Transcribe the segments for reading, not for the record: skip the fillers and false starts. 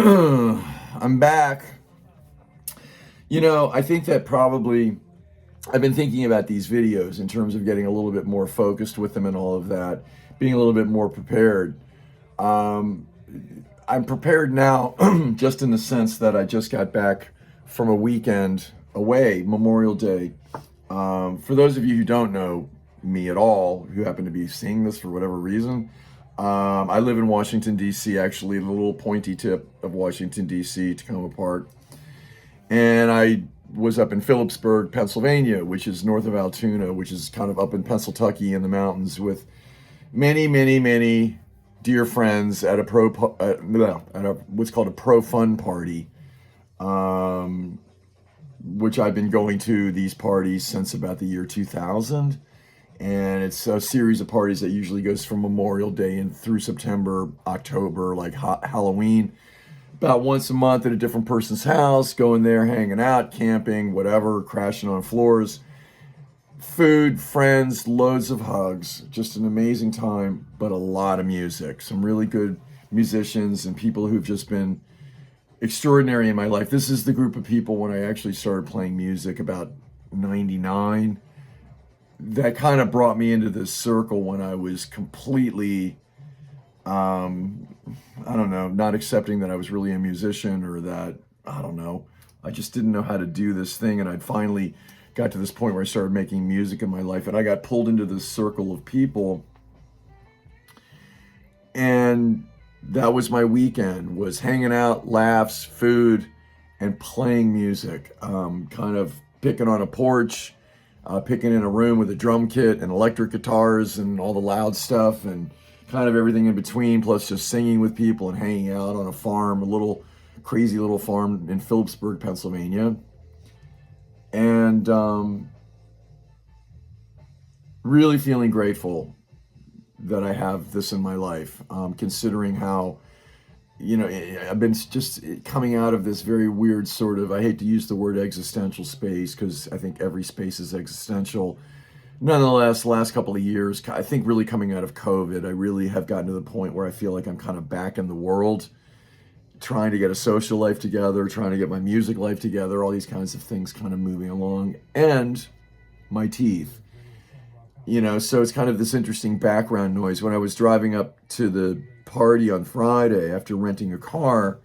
I'm back. I think that probably I've been thinking about these videos in terms of getting a little bit more focused with them and all of that, being a little bit more prepared. Um, I'm prepared now, just in the sense that I just got back from a weekend away, Memorial Day. For those of you who don't know me at all, who happen to be seeing this for whatever reason, I live in Washington, D.C., actually, the little pointy tip of Washington, D.C., Tacoma Park. And I was up in Phillipsburg, Pennsylvania, which is north of Altoona, which is kind of up in Pennsylvania in the mountains, with many, many, many dear friends at what's called a ProFun party, which I've been going to these parties since about the year 2000. And it's a series of parties that usually goes from Memorial Day and through September, October, like Halloween. About once a month at a different person's house, going there, hanging out, camping, whatever, crashing on floors. Food, friends, loads of hugs. Just an amazing time, but a lot of music. Some really good musicians and people who've just been extraordinary in my life. This is the group of people when I actually started playing music about 99. That kind of brought me into this circle when I was completely, I don't know, not accepting that I was really a musician, or that, I don't know, I just didn't know how to do this thing. And I finally got to this point where I started making music in my life, and I got pulled into this circle of people. And that was my weekend, was hanging out, laughs, food, and playing music. Kind of picking on a porch, picking in a room with a drum kit and electric guitars and all the loud stuff, and kind of everything in between, plus just singing with people and hanging out on a farm, a little crazy little farm in Phillipsburg, Pennsylvania. And really feeling grateful that I have this in my life, considering how, I've been just coming out of this very weird sort of, I hate to use the word existential space, because I think every space is existential. Nonetheless, last couple of years, I think really coming out of COVID, I really have gotten to the point where I feel like I'm kind of back in the world, trying to get a social life together, trying to get my music life together, all these kinds of things kind of moving along, and my teeth. So it's kind of this interesting background noise. When I was driving up to the party on Friday after renting a car,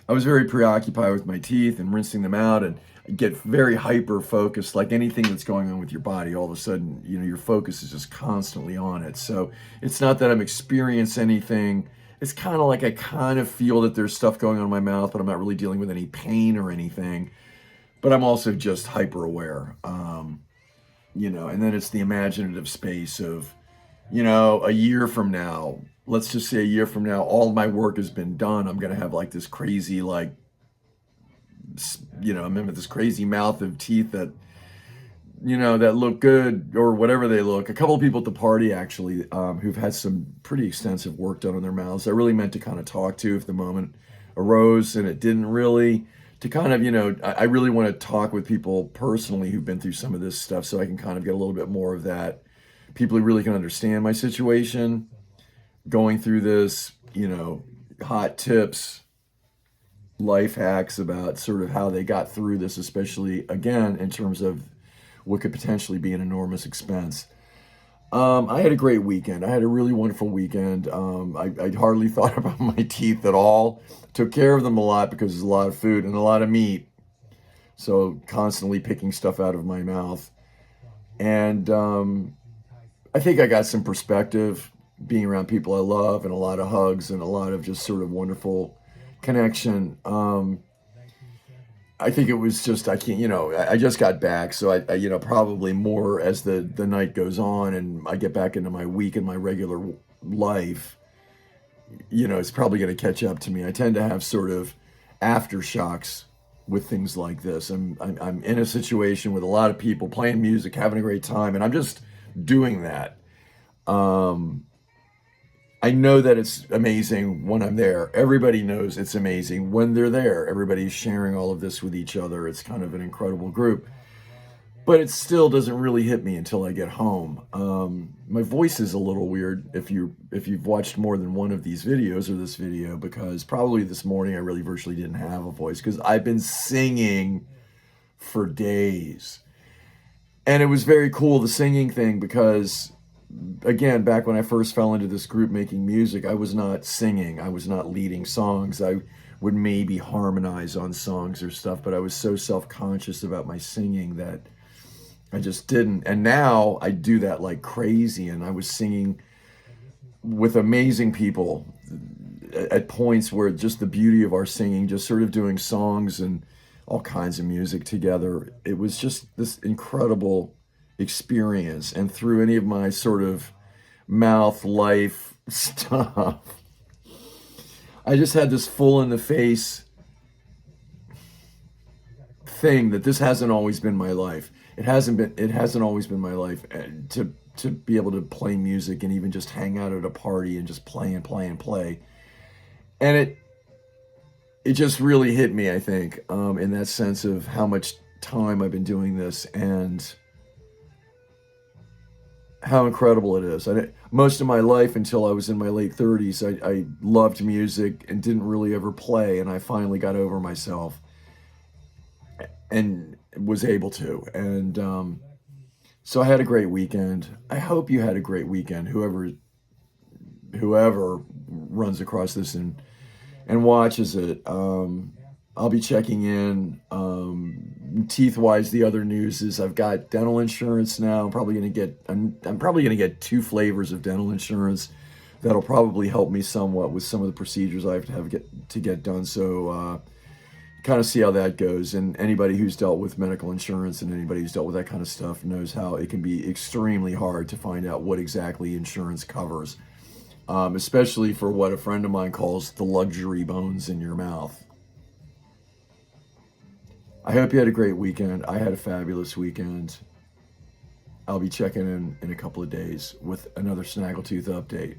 I was very preoccupied with my teeth and rinsing them out, and get very hyper focused. Like anything that's going on with your body, all of a sudden, your focus is just constantly on it. So it's not that I'm experiencing anything. It's kind of like I kind of feel that there's stuff going on in my mouth, but I'm not really dealing with any pain or anything. But I'm also just hyper aware. And then it's the imaginative space of, a year from now, let's just say a year from now, all my work has been done. I'm going to have like this crazy, I'm in this crazy mouth of teeth that, that look good, or whatever they look. A couple of people at the party, actually, who've had some pretty extensive work done on their mouths, I really meant to kind of talk to if the moment arose, and it didn't really. To kind of, I really want to talk with people personally who've been through some of this stuff, so I can kind of get a little bit more of that. People who really can understand my situation, going through this, hot tips, life hacks about sort of how they got through this, especially, again, in terms of what could potentially be an enormous expense. I had a great weekend. I had a really wonderful weekend. I hardly thought about my teeth at all. Took care of them a lot because there's a lot of food and a lot of meat. So constantly picking stuff out of my mouth. And I think I got some perspective being around people I love, and a lot of hugs and a lot of just sort of wonderful connection. I think it was just, I can't, I just got back. So I probably more as the night goes on and I get back into my week and my regular life, it's probably going to catch up to me. I tend to have sort of aftershocks with things like this. I'm in a situation with a lot of people playing music, having a great time, and I'm just doing that. I know that it's amazing when I'm there. Everybody knows it's amazing when they're there. Everybody's sharing all of this with each other. It's kind of an incredible group. but it still doesn't really hit me until I get home. My voice is a little weird if you've watched more than one of these videos or this video, because probably this morning I really virtually didn't have a voice because I've been singing for days. And it was very cool, the singing thing, because again, back when I first fell into this group making music, I was not singing. I was not leading songs. I would maybe harmonize on songs or stuff, but I was so self-conscious about my singing that I just didn't. And now I do that like crazy. And I was singing with amazing people at points where just the beauty of our singing, just sort of doing songs and all kinds of music together, it was just this incredible experience. And through any of my sort of mouth life stuff, I just had this full in the face thing that this hasn't always been my life. It hasn't always been my life to be able to play music and even just hang out at a party and just play and play and play. And it just really hit me, I think, in that sense of how much time I've been doing this and how incredible it is. Most of my life until I was in my late 30s, I loved music and didn't really ever play, and I finally got over myself and was able to. And so I had a great weekend. I hope you had a great weekend, whoever runs across this and watches it. I'll be checking in. Teeth-wise, the other news is I've got dental insurance now. I'm probably gonna get 2 flavors of dental insurance. That'll probably help me somewhat with some of the procedures I have to get done. So kind of see how that goes. And anybody who's dealt with medical insurance and anybody who's dealt with that kind of stuff knows how it can be extremely hard to find out what exactly insurance covers, especially for what a friend of mine calls the luxury bones in your mouth. I hope you had a great weekend. I had a fabulous weekend. I'll be checking in a couple of days with another Snaggletooth update.